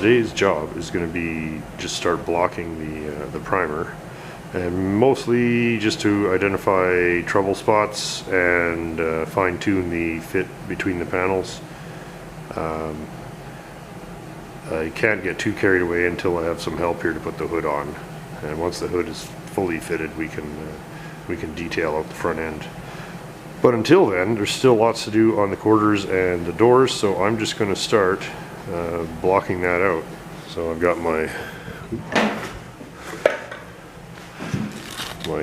today's job is going to be just start blocking the primer, and mostly just to identify trouble spots and fine-tune the fit between the panels. I can't get too carried away until I have some help here to put the hood on, and once the hood is fully fitted we can detail out the front end. But until then, there's still lots to do on the quarters and the doors, so I'm just going to start blocking that out. So I've got my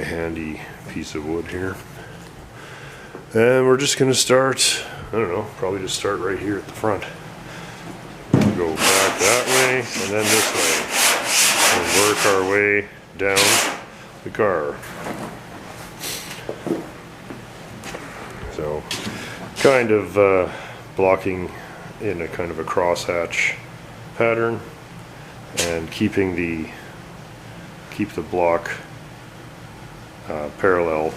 handy piece of wood here, and we're just going to start, I don't know, probably just start right here at the front. Go back that way and then this way, and work our way down the car. So kind of blocking in a kind of a crosshatch pattern, and keep the block parallel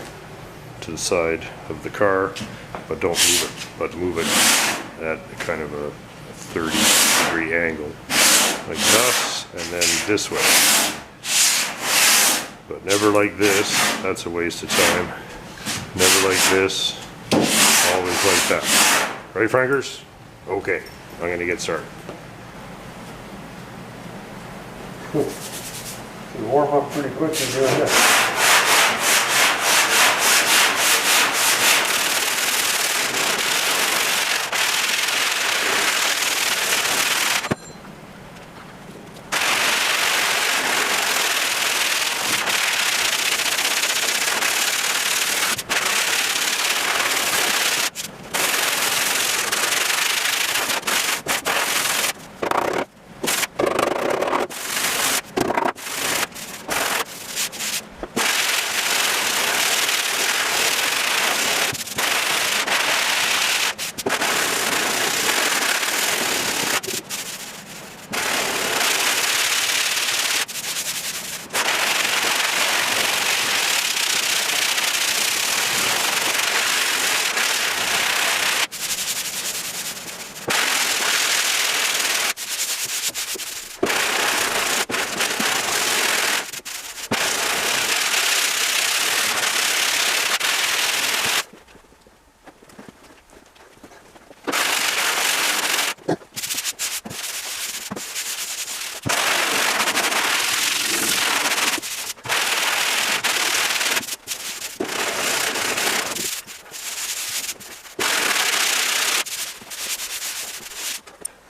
to the side of the car, but don't move it, but move it at kind of a 30-degree angle like this, and then this way, but never like this. That's a waste of time. Never like this, always like that. Right, Frankers? Okay, I'm gonna get started. Cool. You warm up pretty quick in doing this.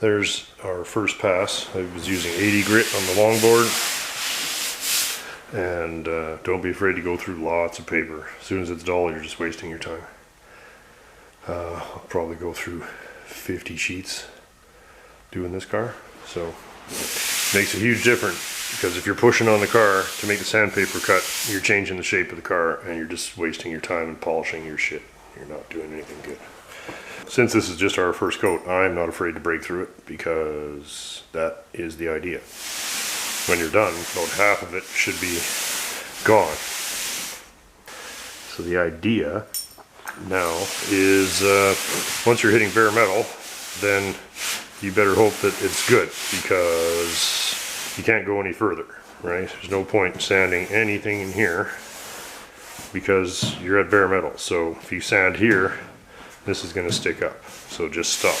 There's our first pass. I was using 80 grit on the longboard, and don't be afraid to go through lots of paper. As soon as it's dull, you're just wasting your time. I'll probably go through 50 sheets doing this car, so it makes a huge difference, because if you're pushing on the car to make the sandpaper cut, you're changing the shape of the car and you're just wasting your time and polishing your shit. You're not doing anything good. Since this is just our first coat, I'm not afraid to break through it, because that is the idea. When you're done, about half of it should be gone. So the idea now is once you're hitting bare metal, then you better hope that it's good, because you can't go any further, right? There's no point sanding anything in here because you're at bare metal. So if you sand here, this is going to stick up, so just stop.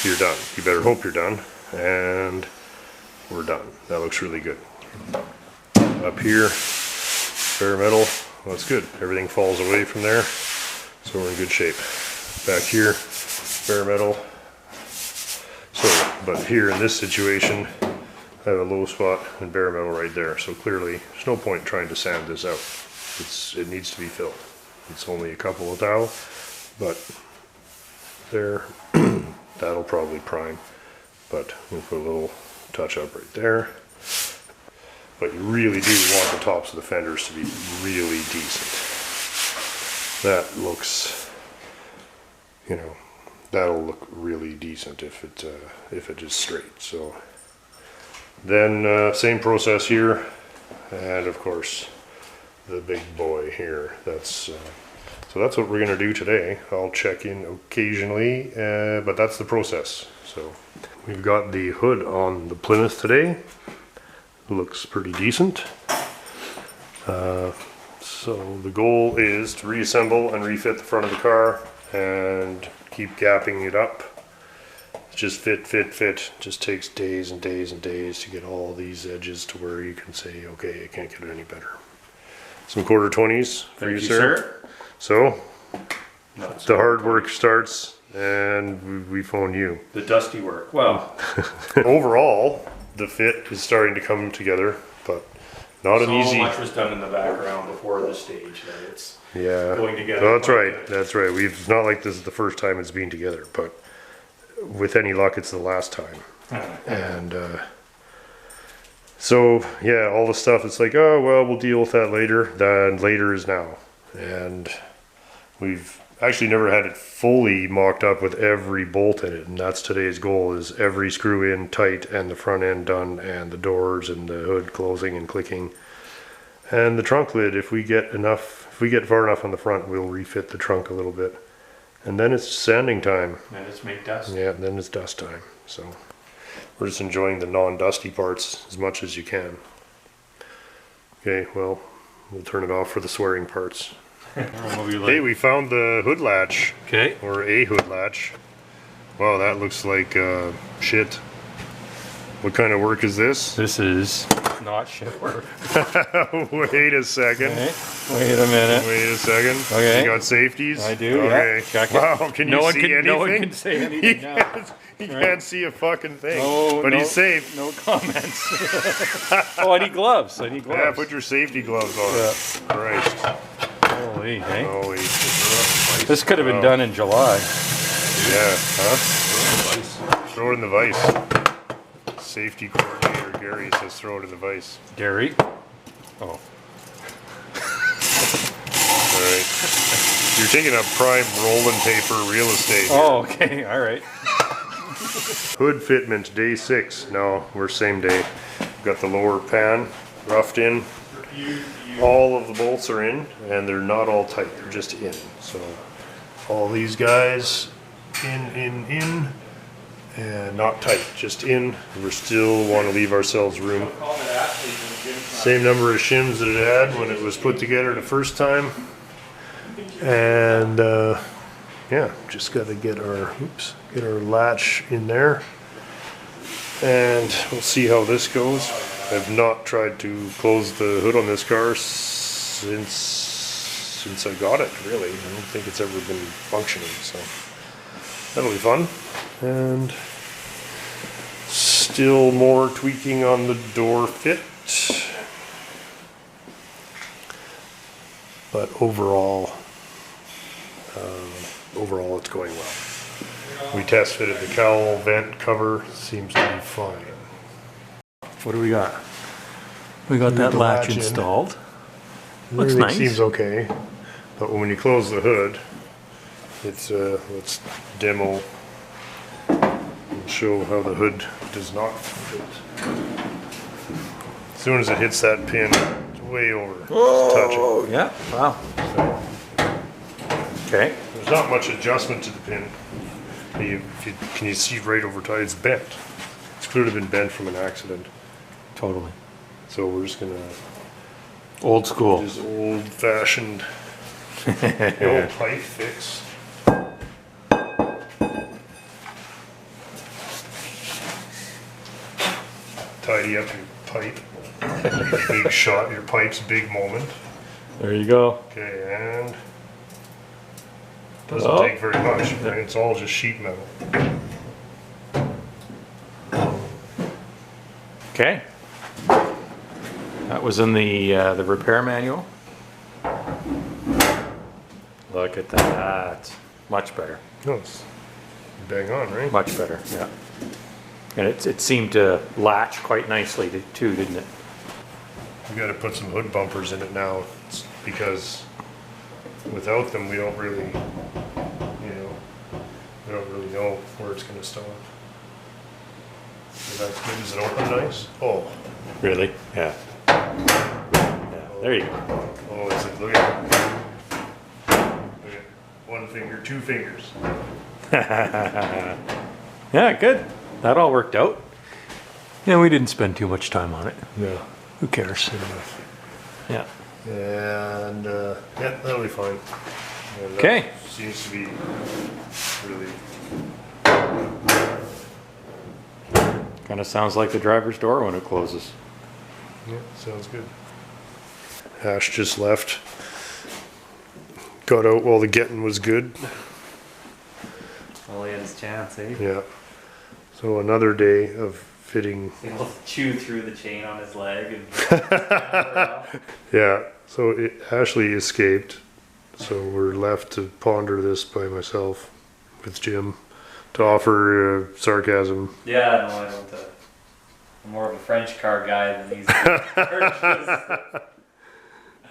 You're done. You better hope you're done, and we're done. That looks really good. Up here, bare metal, well, that's good. Everything falls away from there, so we're in good shape. Back here, bare metal. So, but here in this situation, I have a low spot and bare metal right there, so clearly there's no point trying to sand this out. It needs to be filled. It's only a couple of thou, but there, that'll probably prime, but we'll put a little touch up right there. But you really do want the tops of the fenders to be really decent. That looks, you know, that'll look really decent if it is straight. So then same process here, and of course the big boy here. So that's what we're going to do today. I'll check in occasionally, but that's the process. So we've got the hood on the Plymouth today. Looks pretty decent. So the goal is to reassemble and refit the front of the car and keep gapping it up. Just fit. Just takes days and days and days to get all these edges to where you can say, okay, it can't get any better. Some quarter 20s for you, sir. So the hard work starts and we phone you. The dusty work. Well, overall, the fit is starting to come together, but not an easy. So much was done in the background before this stage that it's Yeah, going together. that's right. That's right. It's not like this is the first time it's been together, but with any luck, it's the last time. And so yeah, all the stuff. It's like, oh well, we'll deal with that later. Then later is now, and we've actually never had it fully mocked up with every bolt in it, and that's today's goal: is every screw in tight and the front end done, and the doors and the hood closing and clicking, and the trunk lid. If we get far enough on the front, we'll refit the trunk a little bit, and then it's sanding time. And it's make dust. Yeah, then it's dust time. So we're just enjoying the non-dusty parts as much as you can. Okay, well, we'll turn it off for the swearing parts. Hey, we found the hood latch. Okay. Or a hood latch. Wow, that looks like shit. What kind of work is this? This is not shit work. Wait a second. Okay. Wait a minute. Wait a second. Okay. You got safeties? I do, okay. yeah. Wow, can you see anything? No one can say anything now. He can't see a fucking thing. No, he's safe. No comments. Oh, I need gloves. Yeah, put your safety gloves on. Yeah. Christ. Holy, hey. Holy. This could have been done in July. Yeah, huh? Throw it in the vise. Safety coordinator Gary says throw it in the vise. Gary? Oh. Alright. You're taking up prime rolling paper real estate here. Oh, okay, alright. Hood fitment, day 6. No, we're same day. Got the lower pan roughed in. All of the bolts are in, and they're not all tight. They're just in. So all these guys in, and not tight, just in. We still want to leave ourselves room. Same number of shims that it had when it was put together the first time. And yeah, just got to get our latch in there, and we'll see how this goes. I've not tried to close the hood on this car since I got it, really. I don't think it's ever been functioning, so that'll be fun. And still more tweaking on the door fit. But overall it's going well. We test fitted the cowl vent cover, seems to be fine. What do we got? We got that latch installed. Looks Everything nice. seems okay, but when you close the hood, it's let's demo and show how the hood does not fit. As soon as it hits that pin, it's way over. Oh, yeah, wow. Okay. There's not much adjustment to the pin. Can you see right over top? It's bent. It could have been bent from an accident. Totally. So we're just gonna Old school. just old-fashioned old pipe fix. Tidy up your pipe. Big shot. Your pipe's big moment. There you go. Okay, and doesn't take very much. Right? It's all just sheet metal. Okay. That was in the repair manual. Look at that. Much better. No, it's bang on, right? Much better, yeah. And it seemed to latch quite nicely too, didn't it? We got to put some hood bumpers in it now, because without them we don't really, know where it's going to stop. Is that good? Is it open nice? Oh. Really? Yeah. There you go. Oh, is it? Look at it. Look at 1 finger, 2 fingers. Yeah, good. That all worked out. Yeah, we didn't spend too much time on it. No. Who cares? Yeah. And yeah, that'll be fine. And, Okay. Seems to be really. Kind of sounds like the driver's door when it closes. Yeah, sounds good. Ash just left. Got out while the getting was good. Well, he had his chance, eh? Yeah. So another day of fitting. He'll chew through the chain on his leg and. Yeah. So Ashley escaped. So we're left to ponder this by myself with Jim to offer sarcasm. Yeah, no, I don't. I'm more of a French car guy than these.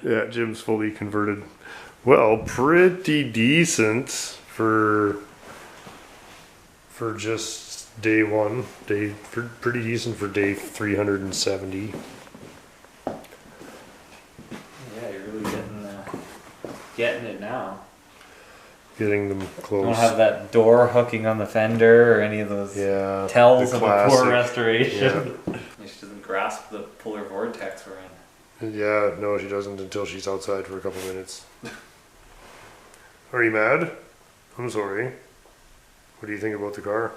Yeah, Jim's fully converted. Well, pretty decent for just day one. Pretty decent for day 370. Yeah, you're really getting it now. Getting them close. Don't have that door hooking on the fender or any of those tells the of a poor classic. restoration. She doesn't grasp the polar vortex we're in. Yeah, no, she doesn't until she's outside for a couple minutes. Are you mad? I'm sorry. What do you think about the car?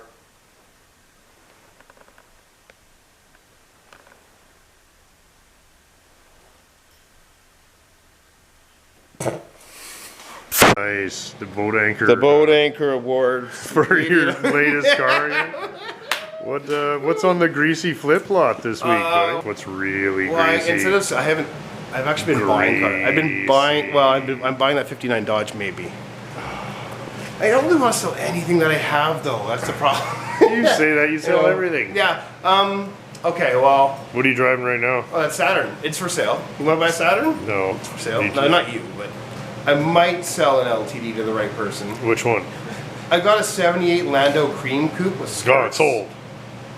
Nice. The boat anchor. The boat anchor award for your latest car. What's on the greasy flip lot this week, buddy? What's really greasy? I've actually been buying cars. I've been buying. Well, I'm buying that '59 Dodge maybe. I don't really want to sell anything that I have though. That's the problem. You say that you sell everything. Yeah. Okay. Well. What are you driving right now? Oh, that's Saturn. It's for sale. You want to buy a Saturn? No. It's for sale. No, not you, but I might sell an LTD to the right person. Which one? I got a '78 Lando Cream Coupe with skirts. God, sold.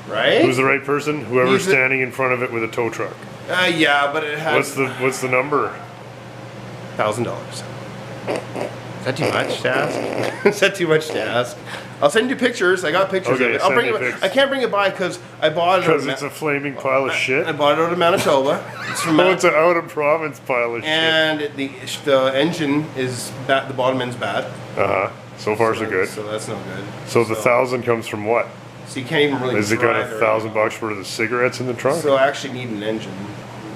Right? Who's the right person? Whoever's standing in front of it with a tow truck. Yeah, but it has. What's the number? $1,000. Is that too much to ask? Is that too much to ask? I'll send you pictures. I got pictures Okay, of it. I'll send bring me it. pics. I can't bring it by because I bought it. Because it's a flaming pile of shit. I bought it out of Manitoba. It's from Oh, it's an out of province pile of shit. and the engine is bad. The bottom end's bad. So far so good. So that's no good. So the 1,000 comes from what? So you can't even really. Is it got drive $1,000 worth of cigarettes in the trunk? So I actually need an engine.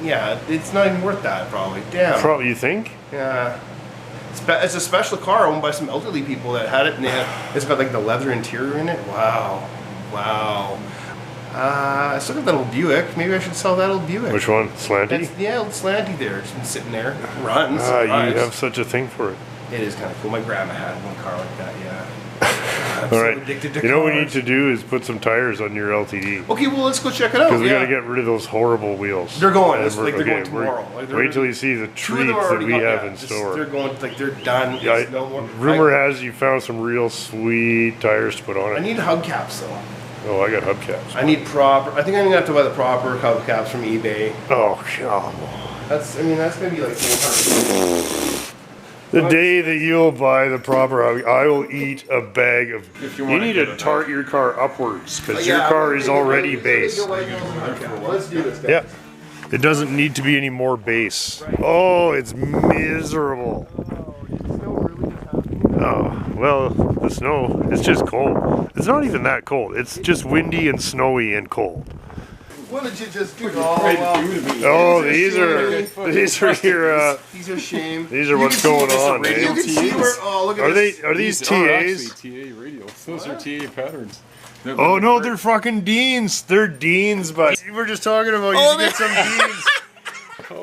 Yeah, it's not even worth that probably. Damn. Probably, you think? Yeah. It's a special car owned by some elderly people that had it, and it's got like the leather interior in it. Wow. Wow. I still got that old Buick. Maybe I should sell that old Buick. Which one? Slanty? Yeah, old Slanty there. It's been sitting there. It runs. Ah, it you drives. have such a thing for it. It is kind of cool. My grandma had one car like that, yeah. I'm All so right. addicted to You know what we cars. need to do is put some tires on your LTD. Okay, well, let's go check it out. Because we yeah. gotta get rid of those horrible wheels. They're going. And It's like they're going tomorrow. Wait till you see the Two of them treats are that already we gone, have yeah, in just- store. They're going, like, they're done. Yeah, There's no more. rumor has you found some real sweet tires to put on I it. need hubcaps, though. Oh, I got hubcaps. I need proper. I think I'm gonna have to buy the proper hubcaps from eBay. Oh, come on. That's gonna be like 400. The day that you'll buy the proper hub, I will eat a bag of. You wanna need get to it. tart your car upwards because your car is already base. Let's do this, guys. Yeah. It doesn't need to be any more base. Oh, it's miserable. Oh, well, the snow, it's just cold. It's not even that cold. It's just windy and snowy and cold. What did you just do? Oh, Oh, these are your, these are shame. these are what's going on, You eh? can see where. Oh, look at Are this. are these These are actually TAs? TA radials. Those are TA patterns. Oh no, they're fucking Deans. They're Deans, but we were just talking about you should get some Deans.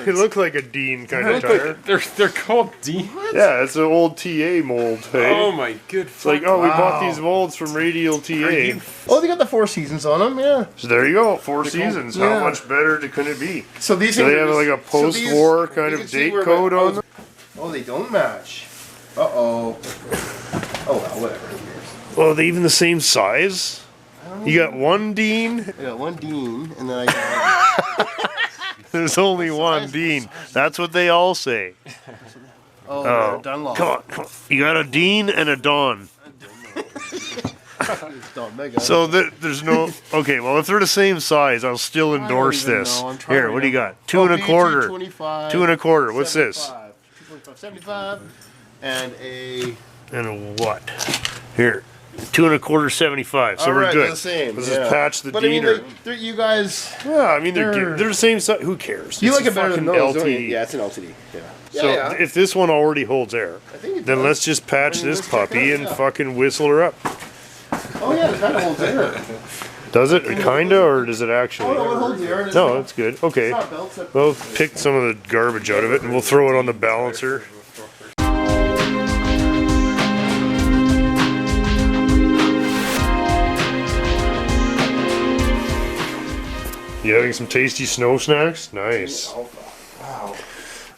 They look like a Dean kind of tire. They're called D. Yeah, it's an old TA mold. Hey? Oh my good. It's like, oh, we bought Wow. these molds from Radial TA. Oh, they got the 4 seasons on them. Yeah. So there you go, 4 seasons. yeah. How much better could it be? So these. Do things they are have like a just- so these- post-war kind you of can see date where code on them? Oh, they don't match. Oh well, whatever. Who cares? Oh, are they even the same size? You got one Dean? I got one Dean, and then I got. There's only one Dean. That's what they all say. Oh, Dunlop. Come on. You got a Dean and a Don. No, mega. So there's no. Okay, well, if they're the same size, I'll still endorse even this. know. I'm trying Here, to what do you remember. got? 2 and a quarter. 225. 2 and a quarter. What's this? 225, 75. And a. And a what? Here. 2 and a quarter, 75. So All we're right, good. they're the same. Let's yeah. just patch the But I mean, diener. you guys. Yeah, I mean they're the same size. Who cares? You It's like a it better than fucking those, don't you? LTD. Yeah, it's an LTD. Yeah. So if this one already holds air, I think it then does. let's just patch I mean, this let's check it puppy out, and yeah. fucking whistle her up. Oh yeah, it kind of holds air. Does it? Kinda, or does it actually? Oh no, it holds air. No, it's good. Okay. It's not belt separate. Well, pick some of the garbage out of it and we'll throw it on the balancer. You having some tasty snow snacks? Nice. Wow.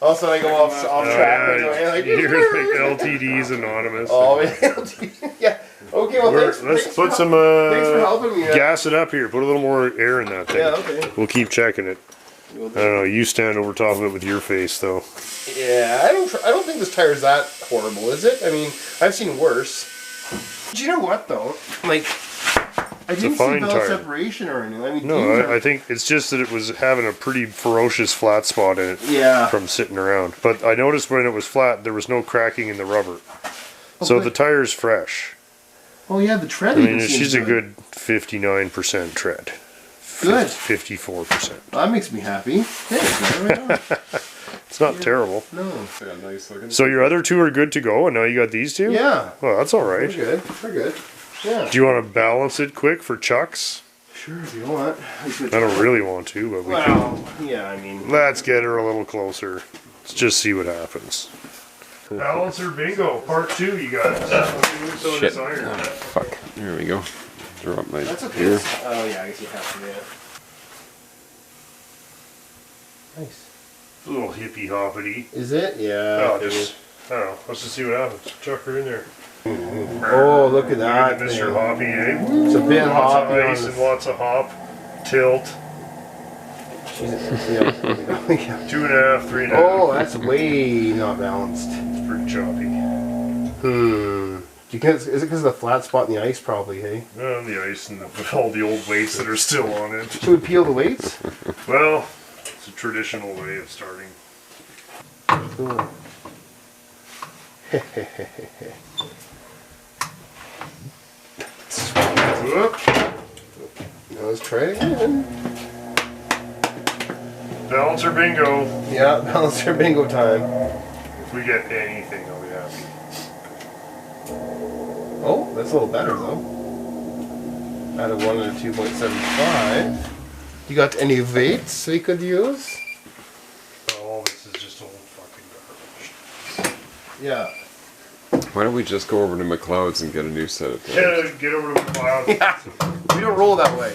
Also, I go off track right away. Like, You're like LTD's anonymous. oh, LTD. Yeah. Okay, well, Let's thanks put for some thanks for helping me. gas it up here. Put a little more air in that thing. Yeah, okay. We'll keep checking it. I don't know. You stand over top of it with your face, though. Yeah, I don't think this tire's that horrible, is it? I mean, I've seen worse. Do you know what though? Like, I didn't see fine belt tire. separation or anything. I mean, No, these are- I think it's just that it was having a pretty ferocious flat spot in it yeah. from sitting around. But I noticed when it was flat, there was no cracking in the rubber. So Okay. the tire's fresh. Oh yeah, the tread. I even mean, seems she's a good 59% tread. Good. 54%. That makes me happy. Hey, right on. It's not terrible. No. Yeah, nice looking. So your other two are good to go, and now you got these two? Yeah. Well, that's all We're right. good. We're good. Yeah. Do you want to balance it quick for chucks? Sure, if you want. I don't really want to, but we can. Well, yeah, I mean. Let's get her a little closer. Let's just see what happens. Balancer bingo, part 2, you guys. Shit. Fuck. There we go. Throw up my That's okay. ear. Oh yeah, I guess you have to. Yeah. Nice. A little hippie hoppity. Is it? Yeah. Oh, just, I don't know. Let's just see what happens. Chuck her in there. Oh, look at Look that. at Mr. thing. Hoppy, eh? It's a bit Lots of hoppy on ice and the. lots of hop. Tilt. Yeah. 2.5, 3.5. Oh, that's way not balanced. It's pretty choppy. Do you guys, is it because of the flat spot in the ice, probably? Hey. The ice and all the old weights that are still on it. Should we peel the weights? Well, it's a traditional way of starting. Cool. Whoop. Now let's try it again. Balancer bingo. Yeah, balancer bingo time. If we get anything, I'll be happy. Oh, that's a little better though. Out of 1 and a 2.75. You got any weights we could use? All this is just old fucking garbage. Yeah. Why don't we just go over to McLeod's and get a new set of things? Get over to the cloud. We don't roll that way.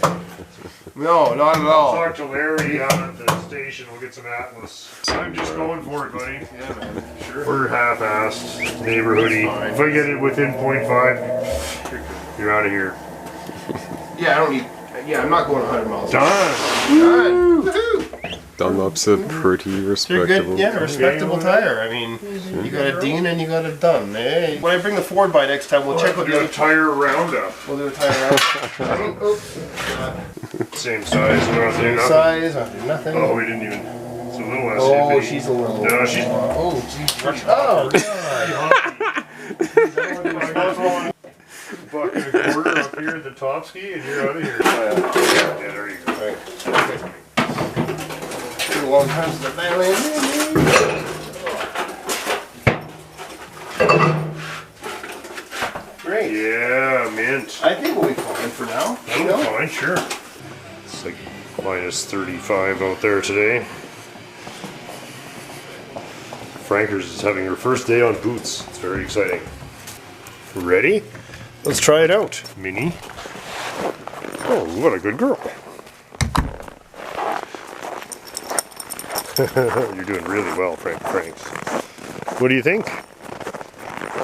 No, not at all. Talk to Larry out at the station. We'll get some Atlas. I'm just going for it, buddy. Yeah, man. Sure. We're half-assed, neighborhoody. That's fine. If I get it within 0.5, you're out of here. Yeah, I don't need. Yeah, I'm not going 100 miles. Done. Done. Woohoo! Dunlop's a pretty They're respectable. good. Yeah, respectable tire. I mean, you got a Dean and you got a Dunn. Hey. When I bring the Ford by next time, we'll check We'll with do the a other. tire roundup. We'll do a tire round. Oops. Same size, nothing. Same size. I'll do nothing. Oh, we didn't even. It's a little less Oh, hippie. she's a little. No, she's Oh, she's. Oh, God. Fucking a quarter up here at the top ski, and you're out of here. Yeah, there you go. Alright. Okay. It's been a long time since I've Great. Yeah, mint. I think we'll be fine for now. You Oh, know? fine, sure. It's like minus 35 out there today. Frankers is having her first day on boots. It's very exciting. Ready? Let's try it out, Minnie. Oh, what a good girl. You're doing really well, Franks. What do you think?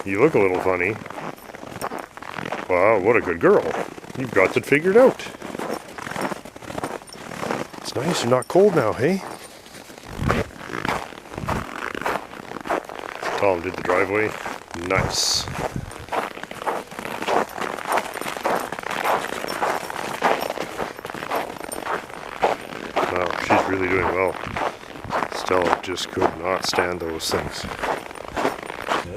You look a little funny. Wow, what a good girl. You've got it figured out. It's nice, you're not cold now, hey? Tom did the driveway. Nice. she's really doing well. Stella just could not stand those things.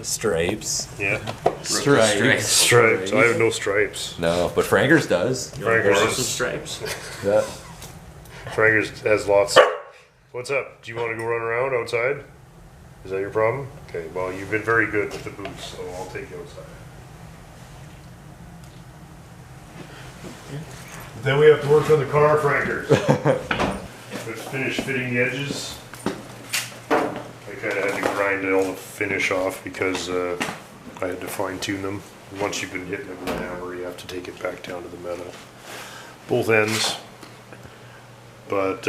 Stripes. Yeah. Stripes. Stripes. I have no stripes. No, but Frankers does. Frankers, Some stripes. Yeah. Frankers has lots. What's up? Do you want to go run around outside? Is that your problem? Okay, well, you've been very good with the boots, so I'll take you outside. Then we have to work on the car, Frankers. Let's finish fitting the edges. I kind of had to grind all the finish off because I had to fine tune them. Once you've been hitting it with a hammer, you have to take it back down to the metal. Both ends. But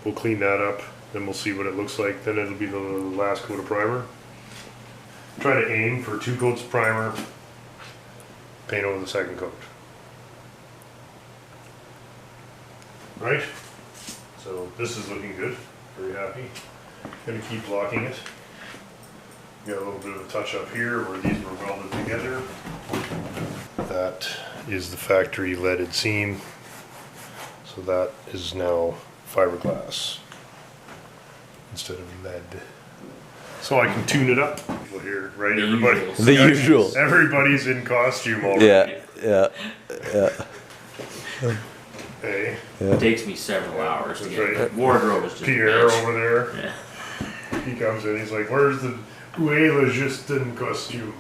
we'll clean that up, then we'll see what it looks like. Then it'll be the last coat of primer. Try to aim for 2 coats of primer, paint over the second coat. Right? So this is looking good. Very happy. Gonna keep blocking it. Got a little bit of a touch up here where these were welded together. That is the factory leaded seam. So that is now fiberglass instead of lead. So I can tune it up. People here, right? Everybody. The usual. Everybody's in costume already. Yeah. Hey, It takes me several hours to That's get right. wardrobe is just a Pierre bitch. over there. Yeah. He comes in. He's like, "Where's the Uela Justin costume?"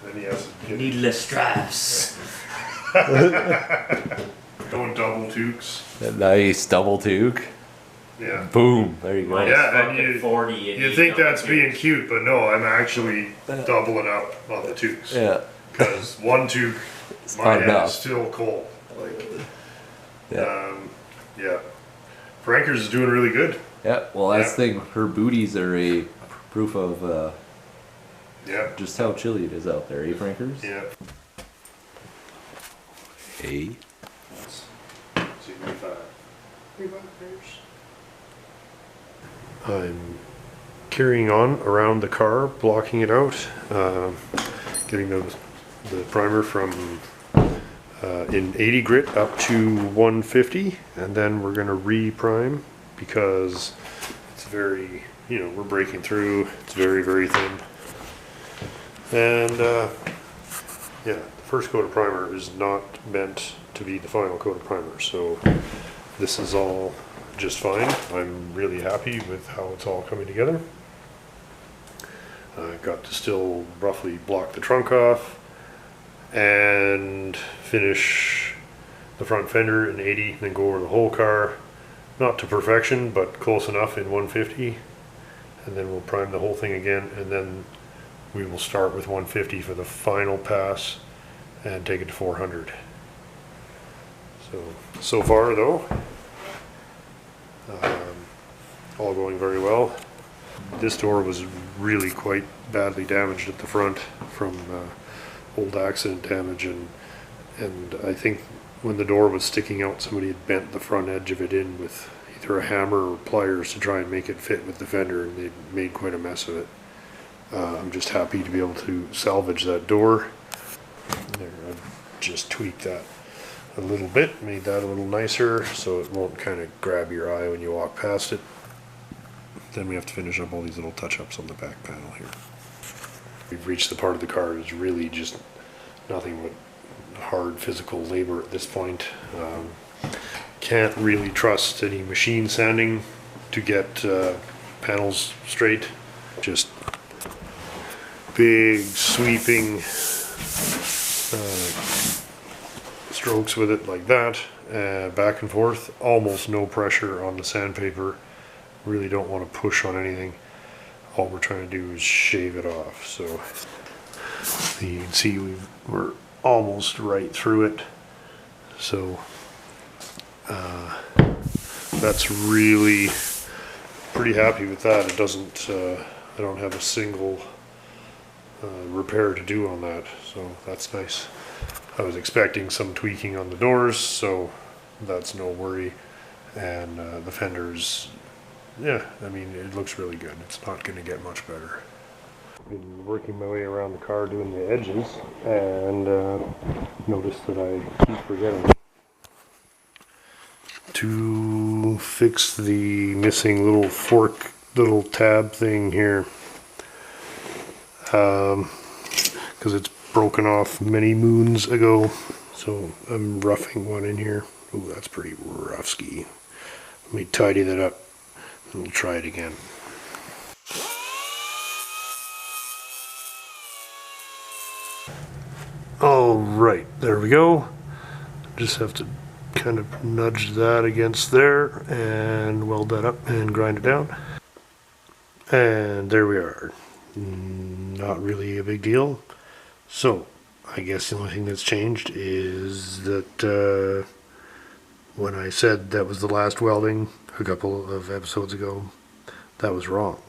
And he has to get Needless straps. going double toques. Nice double toque. Yeah. Boom. There you go. Minus Yeah, and fucking you- 40. You think that's being cute, but no, I'm actually doubling up on the toques. Yeah. Because one toque, my not head enough. is still cold. Like, Yeah. yeah. Frankers is doing really good. Yeah. Well, that's Yeah. the thing. Her booties are a proof of Yeah. just how chilly it is out there, eh, Frankers? Yeah. Hey. See, I'm carrying on around the car, blocking it out, getting the primer from in 80 grit up to 150, and then we're going to re-prime because it's very, we're breaking through. It's very, very thin. And yeah, the first coat of primer is not meant to be the final coat of primer, so this is all just fine. I'm really happy with how it's all coming together. I got to still roughly block the trunk off and finish the front fender in 80, then go over the whole car. Not to perfection, but close enough in 150. And then we'll prime the whole thing again, and then we will start with 150 for the final pass and take it to 400. So far though, all going very well. This door was really quite badly damaged at the front from old accident damage, and I think when the door was sticking out, somebody had bent the front edge of it in with either a hammer or pliers to try and make it fit with the fender, and they made quite a mess of it. I'm just happy to be able to salvage that door. There, I've just tweaked that a little bit, made that a little nicer so it won't kind of grab your eye when you walk past it. Then we have to finish up all these little touch-ups on the back panel here. We've reached the part of the car that's really just nothing but hard physical labor at this point. Can't really trust any machine sanding to get panels straight. Just big sweeping strokes with it like that, back and forth. Almost no pressure on the sandpaper. Really don't want to push on anything. All we're trying to do is shave it off. So you can see we're almost right through it. So that's really pretty happy with that. It doesn't, I don't have a single repair to do on that, so that's nice. I was expecting some tweaking on the doors, so that's no worry. And the fenders, yeah, I mean, it looks really good. It's not going to get much better. Been working my way around the car doing the edges, and noticed that I keep forgetting to fix the missing little fork, little tab thing here. Because it's broken off many moons ago. So I'm roughing one in here. Ooh, that's pretty rough-ski. Let me tidy that up and we'll try it again. Alright, there we go. Just have to kind of nudge that against there and weld that up and grind it down. And there we are. Not really a big deal. So, I guess the only thing that's changed is that when I said that was the last welding a couple of episodes ago, that was wrong.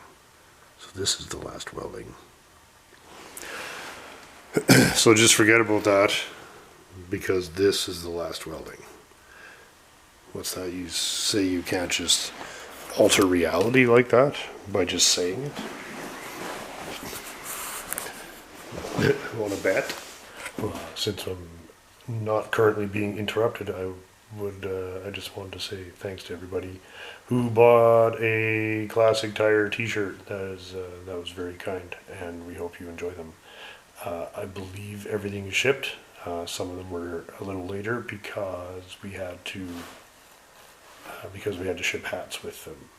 So this is the last welding. So just forget about that, because this is the last welding. What's that? You say you can't just alter reality like that by just saying it? Want to bet? Well, since I'm not currently being interrupted, I just wanted to say thanks to everybody who bought a Classic Tire t-shirt. That was very kind, and we hope you enjoy them. I believe everything is shipped. Some of them were a little later because we had to ship hats with them.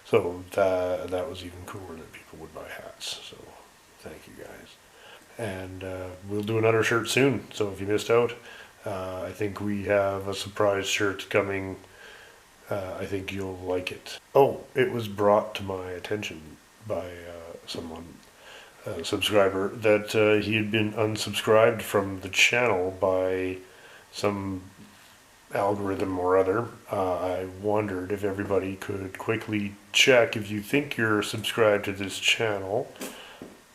So that was even cooler that people would buy hats. So thank you guys. And we'll do another shirt soon. So if you missed out, I think we have a surprise shirt coming. I think you'll like it. Oh, it was brought to my attention by someone, a subscriber, that he had been unsubscribed from the channel by some algorithm or other. I wondered if everybody could quickly check if you think you're subscribed to this channel.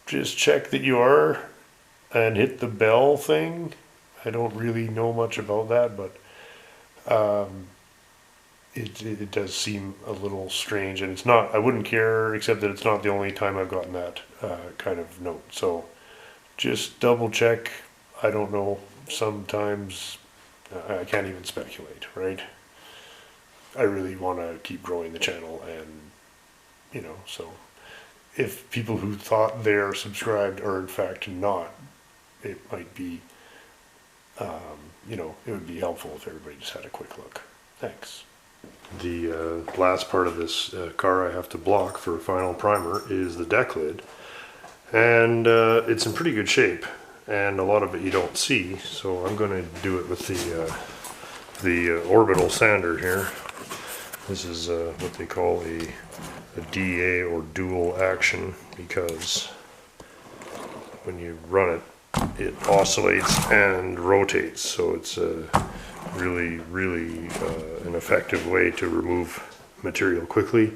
Just check that you are and hit the bell thing. I don't really know much about that, but it does seem a little strange, and it's not, I wouldn't care, except that it's not the only time I've gotten that kind of note. So just double check. I don't know, sometimes I can't even speculate, right? I really want to keep growing the channel, and you know, so if people who thought they're subscribed are in fact not, it might be, you know, it would be helpful if everybody just had a quick look. Thanks. The last part of this car I have to block for a final primer is the deck lid, and it's in pretty good shape, and a lot of it you don't see, so I'm going to do it with the orbital sander here. This is what they call a DA, or dual action, because when you run it, it oscillates and rotates, so it's a really an effective way to remove material quickly.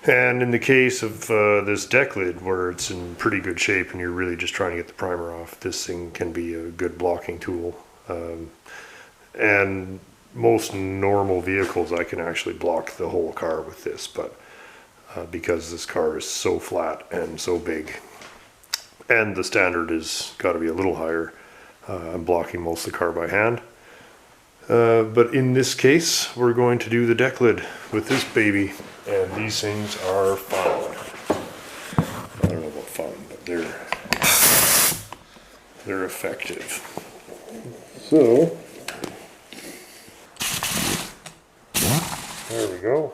And in the case of this deck lid, where it's in pretty good shape and you're really just trying to get the primer off, this thing can be a good blocking tool. And most normal vehicles I can actually block the whole car with this, but because this car is so flat and so big, and the standard has got to be a little higher, I'm blocking most of the car by hand. But in this case, we're going to do the deck lid with this baby, and these things are fun. I don't know about fun, but they're effective. So there we go.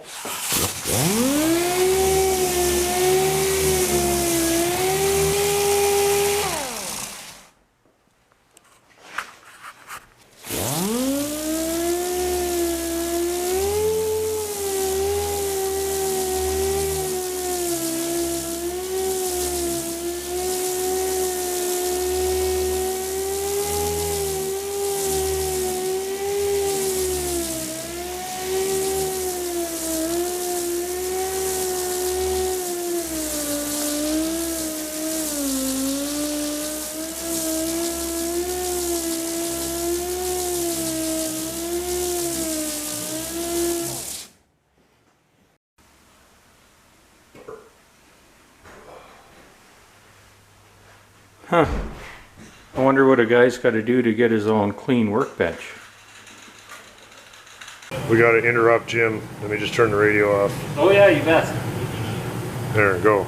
Huh. I wonder what a guy's got to do to get his own clean workbench. We got to interrupt Jim. Let me just turn the radio off. Oh yeah, you bet. There, go.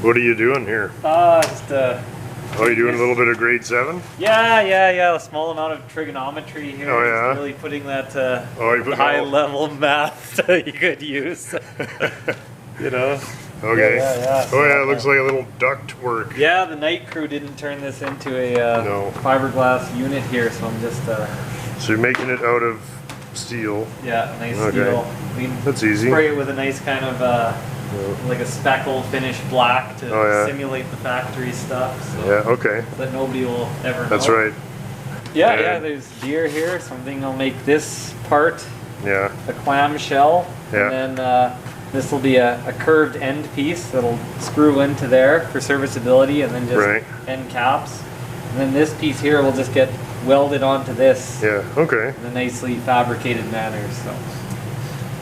What are you doing here? Just Oh, you doing a little bit of grade 7? yeah, a small amount of trigonometry here. Oh, yeah? Just really putting that You put high level math you could use. You know? Okay. Yeah. Oh yeah, it looks like a little duct work. Yeah, the night crew didn't turn this into a No. fiberglass unit here, so I'm just So you're making it out of steel. yeah, nice Okay. steel. We That's easy. spray it with a nice kind of like a speckle finished black to Oh, yeah. simulate the factory stuff. So Yeah, okay. that nobody will ever know. That's right. Yeah, And- there's gear here. Something I'll make this part Yeah. a clamshell, Yeah. and then this will be a curved end piece that'll screw into there for serviceability, and then just Right. end caps. And then this piece here will just get welded onto this Yeah, okay. in a nicely fabricated manner. So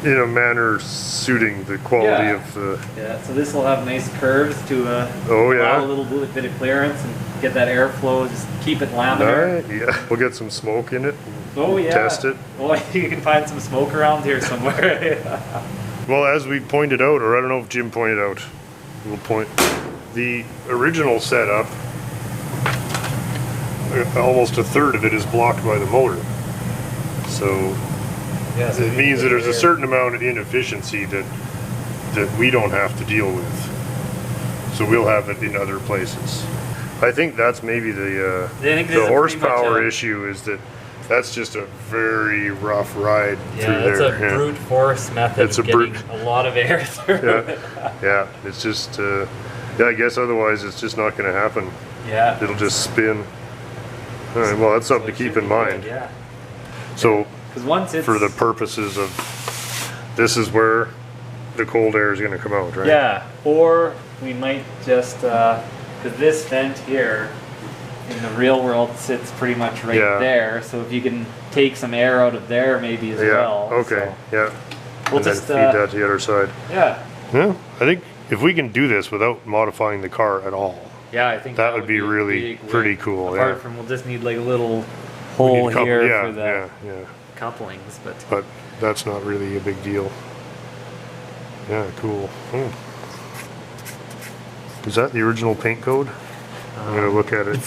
In a manner suiting the quality Yeah. of the... yeah, so this will have nice curves to Oh, allow yeah. a little bit of clearance and get that airflow. Just keep it laminar. Right, yeah. We'll get some smoke in it. Oh yeah. Test it. Oh, you can find some smoke around here somewhere. Well, as we pointed out, or I don't know if Jim pointed out, we'll point, the original setup, almost a third of it is blocked by the motor. So Yeah, so it means that there's a certain amount of inefficiency that we don't have to deal with. So we'll have it in other places. I think that's maybe the think this is horsepower pretty much issue is that that's just a very rough ride through Yeah, it's there. a brute force method It's of a getting brute- a lot of air through Yeah, it. yeah. It's just, yeah. I guess otherwise it's just not going to happen. Yeah. It'll just spin. All right. Well, that's something to keep in mind. Yeah. So, Because once it's for the purposes of this, is where the cold air is going to come out, right? yeah, or we might just because this vent here in the real world sits pretty much right Yeah. there. So if you can take some air out of there, maybe as Yeah. well. Okay. So Yeah. we'll And then just feed that to the other side. yeah. Yeah. I think if we can do this without modifying the car at all, Yeah, I think that would be a really big pretty win. cool. Apart Yeah. from, we'll just need like a little We hole need a couple- here yeah, for the yeah. couplings, but But that's not really a big deal. Yeah, cool. Is that the original paint code? I'm gonna look at it.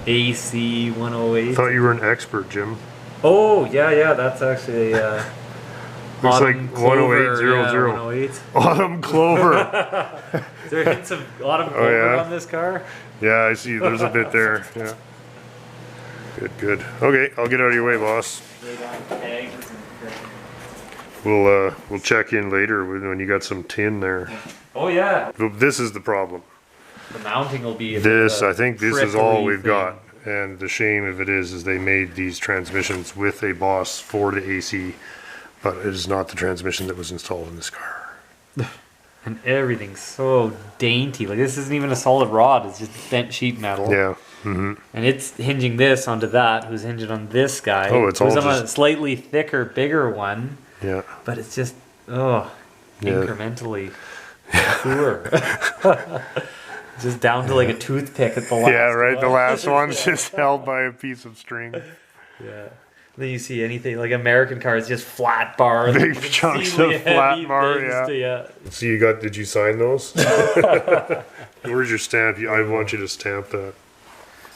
AC 108. I thought you were an expert, Jim. Oh yeah, that's actually Looks autumn like clover, 10800. Yeah, 108. Autumn clover. Is there hints of autumn clover yeah. on this car? Yeah, I see. There's a bit there. Yeah. Good. Okay, I'll get out of your way, boss. We'll check in later when you got some tin there. Oh yeah, But this is the problem. the mounting will be. This, I think, this is all prickly we've thing. got. And the shame of it is they made these transmissions with a Boss for the AC, but it is not the transmission that was installed in this car. And everything's so dainty. Like this isn't even a solid rod; it's just bent sheet metal. Yeah. Mm-hmm. And it's hinging this onto that, who's hinging on this guy. Oh, it's who's all on a just- slightly thicker, bigger one. Yeah. But it's just Yeah. incrementally poor. Just down to like a toothpick at the last. Yeah, right. The one. last one's just held by a piece of string. Yeah. Then you see anything like American cars, just flat bars, Big chunks of exceedingly flat heavy bar, things yeah. to- So did you sign those? Where's your stamp? I want you to stamp that.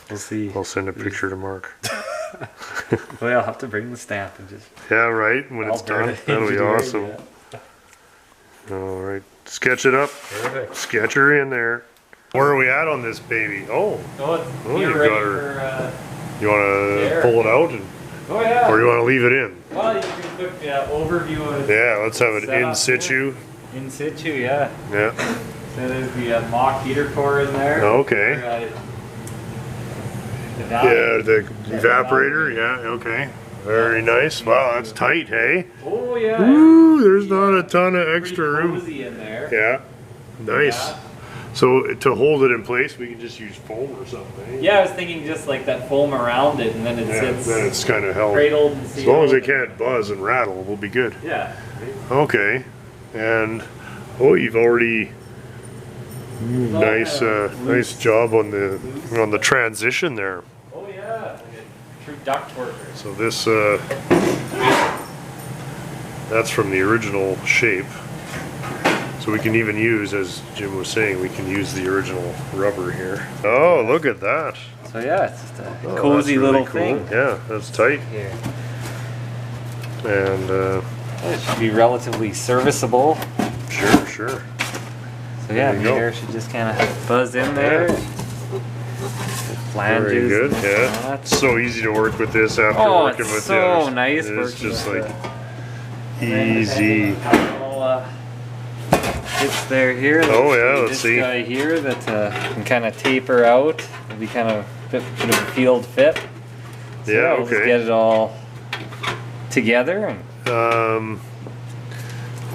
We'll see. I'll send a picture to Mark. Well, I'll have to bring the stamp and just. Yeah, right. When it's I'll burn done, it that'll be engineering, awesome. yeah. All right, sketch it up. Perfect. Sketch her in there. Where are we at on this baby? Oh, Oh, it's Oh, here you ready got her. for. you want to There. pull it out, Oh yeah. or you want to leave it in? Well, you can quick overview of Yeah, let's have it Set in up, situ. in situ. Yeah. Yeah. So there's the mock heater core in there. Okay. Yeah, the evaporator. Yeah. Okay. Very nice. Wow, that's tight, hey? Oh yeah. Ooh, there's not a ton of extra Pretty room. cozy in there. Yeah. Nice. Yeah. So to hold it in place, we can just use foam or something. Eh? Yeah, I was thinking just like that foam around it, and then it Yeah, sits then it's kind of held. cradled and As long as sealed. it can't buzz and rattle, we'll be good. Yeah. Okay. And oh, you've already nice nice job on the transition there. Oh yeah. Like a true duct worker. So this That's from the original shape. So we can even use, as Jim was saying, we can use the original rubber here. Oh, look at that. So yeah, it's just a Oh, cozy that's really little cool. thing. Yeah, that's tight. Here. And It should be relatively serviceable. sure. So yeah, There you the go. air should just kind of buzz in there. Yeah. Flanges. Very good. and Yeah. that. It's so easy to work with this after Oh, working it's with so the others. nice It's working just with like And easy. depending on how, fits there here. Oh, yeah, let's this see. guy here that can kind of taper out. It'll be kind of bit of a field fit. So Yeah, we'll just okay. get it all together. And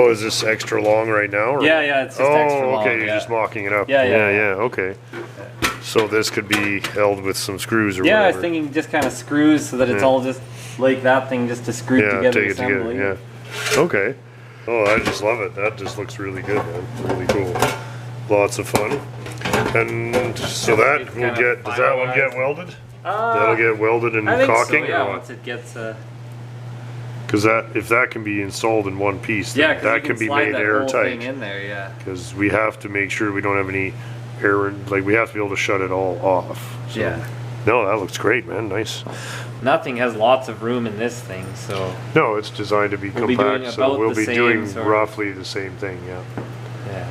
Oh, is this extra long right now? Or? yeah, it's just Oh, extra long. okay. You're yeah. just mocking it up. Yeah. Okay. So this could be held with some screws or Yeah, I whatever. was thinking just kind of screws so that it's Yeah. all just like that thing, just to screw Yeah, together take it assembly. together. Yeah. Okay. Oh, I just love it. That just looks really good, man. Really cool. Lots of fun. And so that It's will kind of get. Does that one get finalized. welded? That'll get welded and I think caulking, so, yeah, or what? once it gets Because if that can be installed in one piece, yeah, then 'cause that you can be slide made that whole thing airtight. in there, yeah. Because we have to make sure we don't have any air. Like we have to be able to shut it all off. So, Yeah. No, that looks great, man. Nice. Nothing has lots of room in this thing, so No, it's designed to be We'll be compact, doing so about we'll the be same doing sort of- roughly the same thing. Yeah. yeah.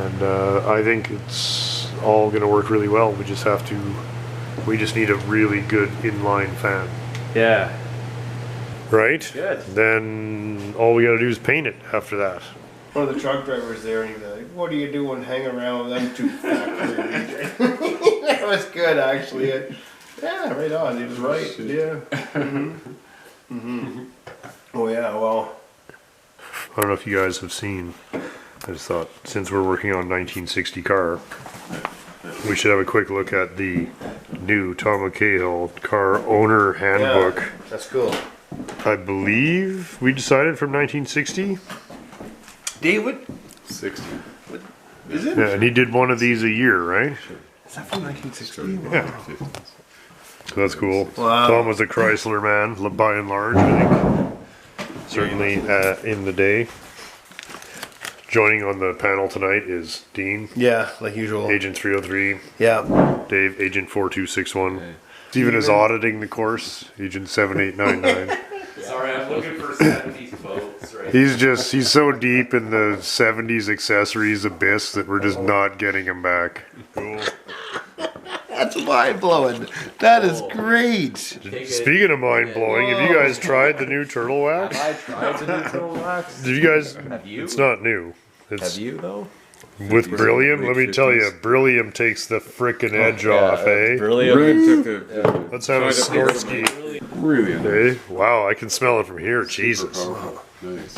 And I think it's all going to work really well. We just need a really good inline fan, Yeah. right? Good. Then all we got to do is paint it after that. One of the truck drivers there, and he was like, "What are you doing? Hang around with them two factories?" That was good, actually. Yeah, right on. He was right. Yeah. Oh yeah. Well. I don't know if you guys have seen. I just thought since we're working on 1960 car, we should have a quick look at the new Tom Cahill car owner handbook. Yeah, that's cool. I believe we decided from 1960. David, 60. is it? Yeah, and he did one of these a year, right? Is that from 1960? Yeah. So that's cool. Wow. Tom was a Chrysler man, by and large, I think. Certainly in the day. Joining on the panel tonight is Dean, Yeah, like usual. Agent 303, Yeah. Dave, Agent 4261. Steven is auditing the course, Agent 7899. Sorry, I'm looking for 70s boats right He's so deep in the 70s accessories abyss that we're just not getting him back. Cool. That's mind blowing. That is great. Speaking of mind blowing, have you guys tried the new turtle wax? I tried the neutral wax. Did you guys? Have you? It's not new. It's Have you though? with beryllium. Let me tell you, beryllium takes the frickin' edge off, eh? Really took the Let's have a snort ski. really Hey, wow, I can smell it from here. Jesus. nice.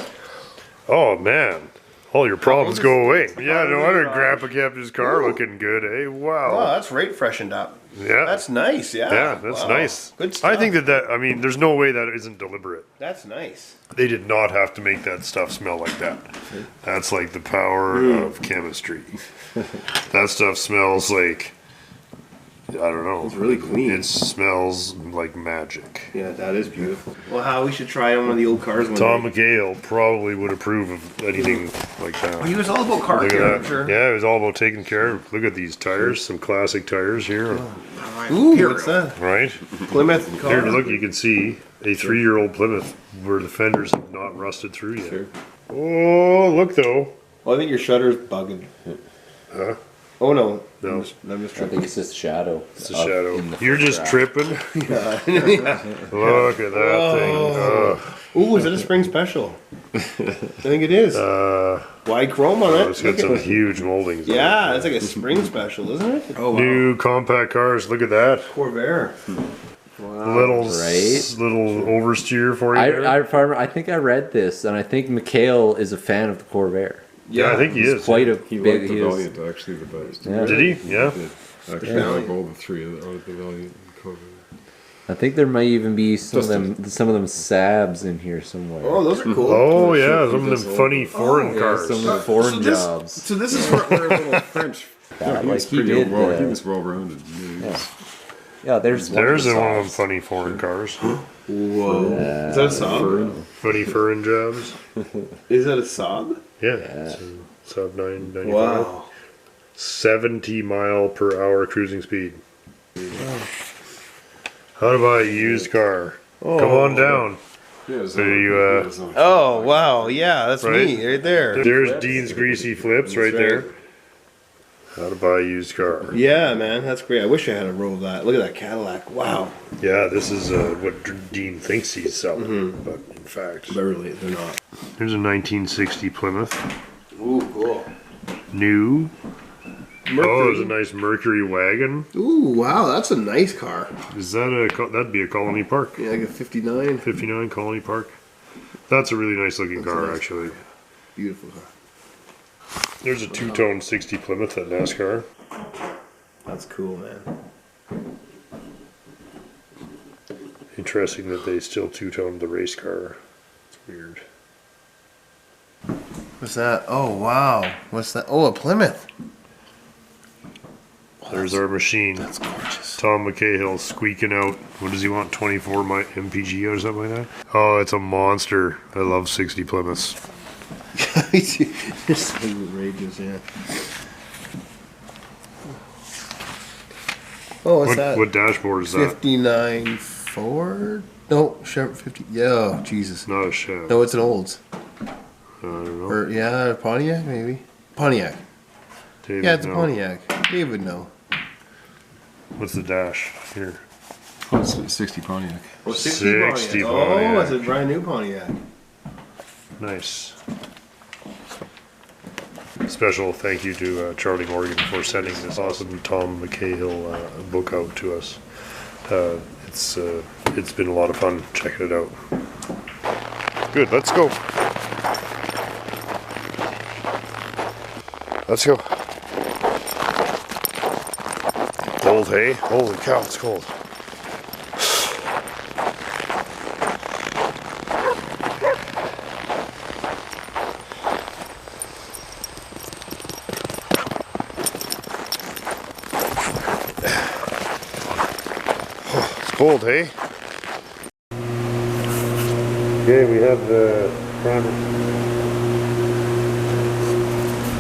Oh man, all your problems go away. Yeah, no wonder Grandpa kept his car looking good, eh? Oh, Wow. that's right freshened up. Yeah. That's nice, yeah. Yeah, that's Wow. nice. Good stuff. I think that I mean, there's no way that isn't deliberate. That's nice. They did not have to make that stuff smell like that. That's like the power of chemistry. That stuff smells like, I don't know. It's really clean. It smells like magic. Yeah, that is beautiful. Well, how we should try on one of the old cars one Tom day. McGale probably would approve of anything like Oh, that. he was all about car Look care, at I'm that. sure. Yeah, it was all about taking care of. Look at these tires, some classic tires here, Ooh, what's that? right? Plymouth car. Here, look, you can see a 3-year-old Plymouth where the fenders have not rusted through yet. Sure. Oh, look though. Well, I think your shutter's bugging. Huh? Oh no. No. I'm just I tripping. think it's just shadow. It's a shadow. in the You're front just rack. tripping. Look at that thing. Ooh, is it a spring special? I think it is. Wide chrome on it. It's got Look some at- huge moldings. on it. yeah, it's like a spring special, isn't it? Oh wow. New compact cars. Look at that. Corvair. Little Right. little oversteer for you. there. I think I read this, and I think McHale is a fan of the Corvair. yeah, I think he is. Quite a He big. liked the He is, Valiant actually the best. Yeah. Did he? Yeah. He did. Actually, I like all the three of the Valiant and Cobra. I think there might even be some of them Sabs in here somewhere. Oh, those are cool. Oh Sure, yeah, he some of does them all funny the- foreign yeah, cars. some of the foreign jobs. So this is for They're a little French. Yeah, he like was he pretty did. well. He was well rounded. Yeah, he was- Yeah, there's There's one. one of them funny foreign cars. Whoa. Is that a Saab? Funny foreign jobs. Is that a Saab? Yeah. It's a Saab 995. Wow. 70 mile per hour cruising speed. How to buy a used car? Come on down. So you, Oh, wow. Yeah, that's Right. me right there. there's Dean's greasy flips right there. How to buy a used car? Yeah, man, that's great. I wish I had a row of that. Look at that Cadillac. Wow. Yeah, this is what Dean thinks he's selling, but in fact, But really, they're not. here's a 1960 Plymouth, Ooh, cool. new. Oh, there's a Mercury. nice Mercury wagon. Ooh, wow, that's a nice car. Is that that'd be a Colony Park? Yeah, like a 59. 59 Colony Park. That's a really nice looking car, nice actually. Beautiful car. There's a two-tone 60 Plymouth at NASCAR. That's cool, man. Interesting that they still two-toned the race car. It's weird. What's that? Oh, wow. What's that? Oh, a Plymouth. There's our machine. That's gorgeous. Tom McCahill squeaking out. What does he want? 24 MPG or something like that? Oh, it's a monster. I love 60 Plymouths. It's so outrageous, yeah. Oh, what's that? What dashboard is that? 59 Ford? No, Chevrolet 50. Yeah, oh, Jesus. Not a Chev. No, it's an Olds. I don't know. Or, yeah, a Pontiac, maybe. Pontiac. David, Yeah, it's a no. Pontiac. David, no. What's the dash? Here. Oh, it's 60 Pontiac. Oh, 60 Pontiac. Oh, Pontiac. it's a brand new Pontiac. Nice. Special thank you to Charlie Morgan for sending this awesome Tom McCahill book out to us. It's been a lot of fun checking it out. Good, let's go. Let's go. Cold, hey? Holy cow, it's cold. It's cold, hey? Okay, we have the primer.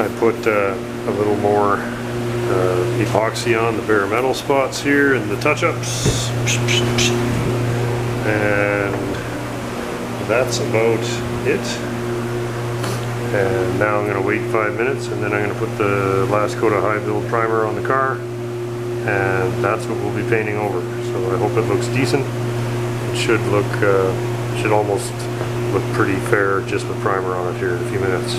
I put a little more epoxy on the bare metal spots here and the touch-ups. And that's about it. And now I'm going to wait 5 minutes and then I'm going to put the last coat of high build primer on the car. And that's what we'll be painting over. So I hope it looks decent. It should look, should almost look pretty fair just with primer on it here in a few minutes.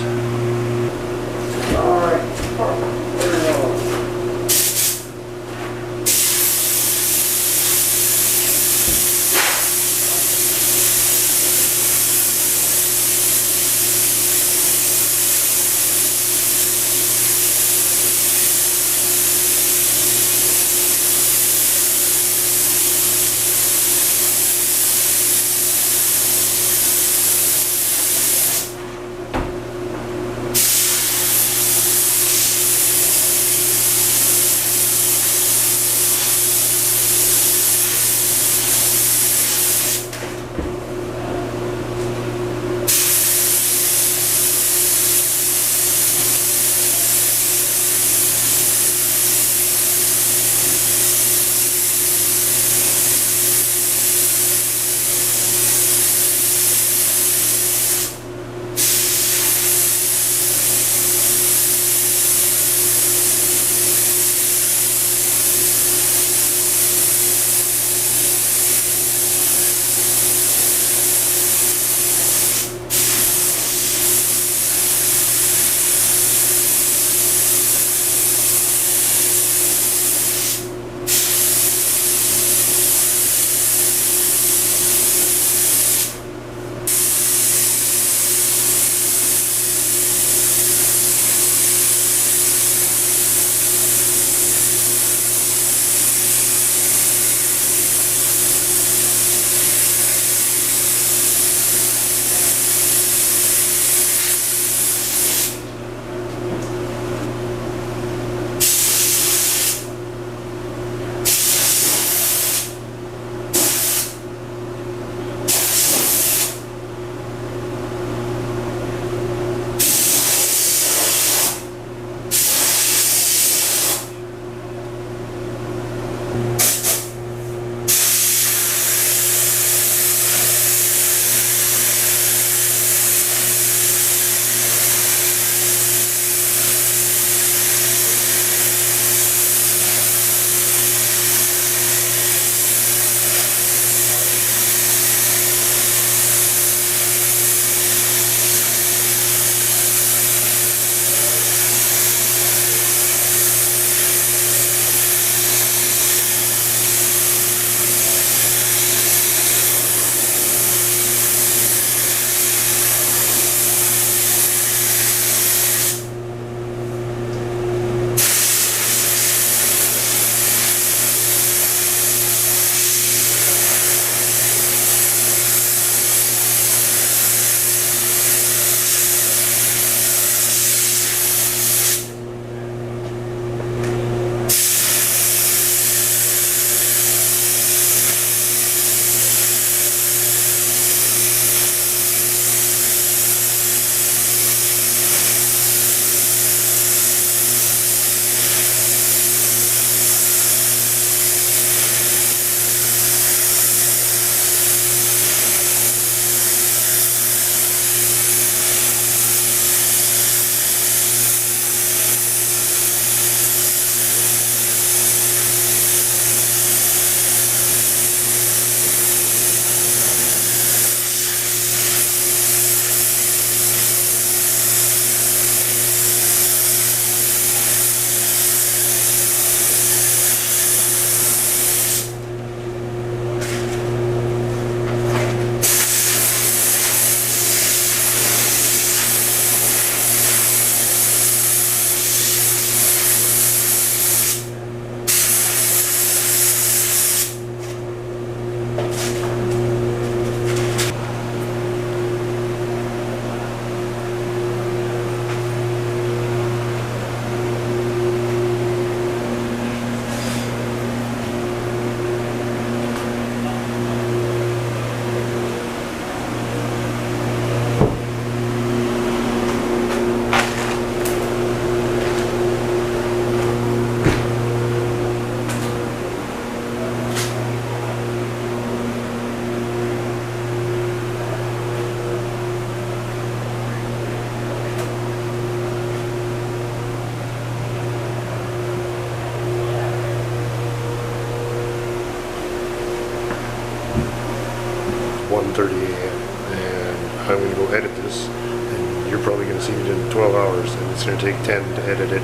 7:30 a.m. and I'm going to go edit this, and you're probably going to see it in 12 hours, and it's going to take 10 to edit it,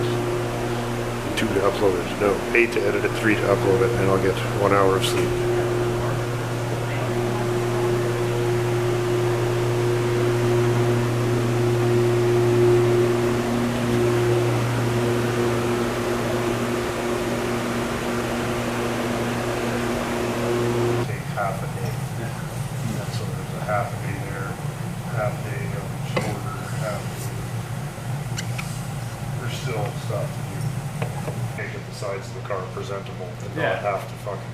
2 to upload it, no, 8 to edit it, 3 to upload it, and I'll get 1 hour of sleep. Half a day. So there's a half a day there, half a day of each order, half a day. There's still stuff to do. Can't get the sides of the car presentable and not have to fucking.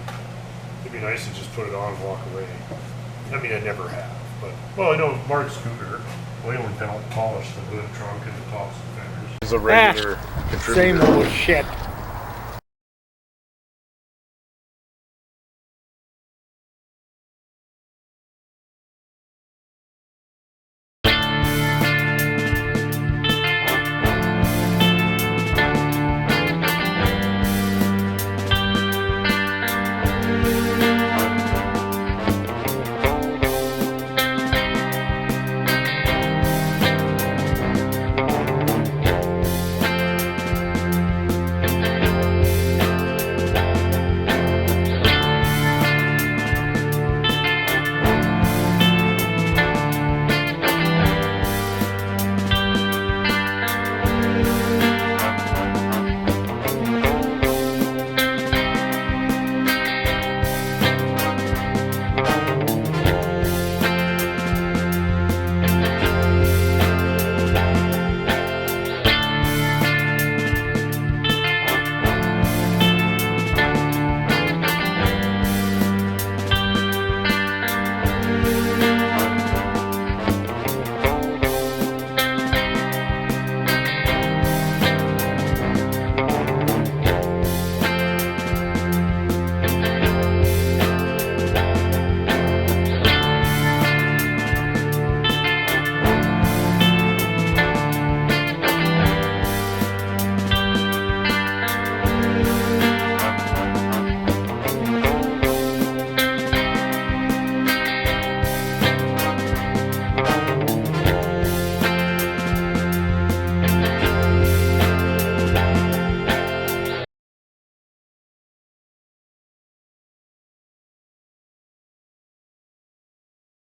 It'd be nice to just put it on and walk away. I mean, I never have, but well, I know Mark's scooter, Wayland polished the hood, trunk, and the tops and fenders. This is a regular contributor. Same old shit.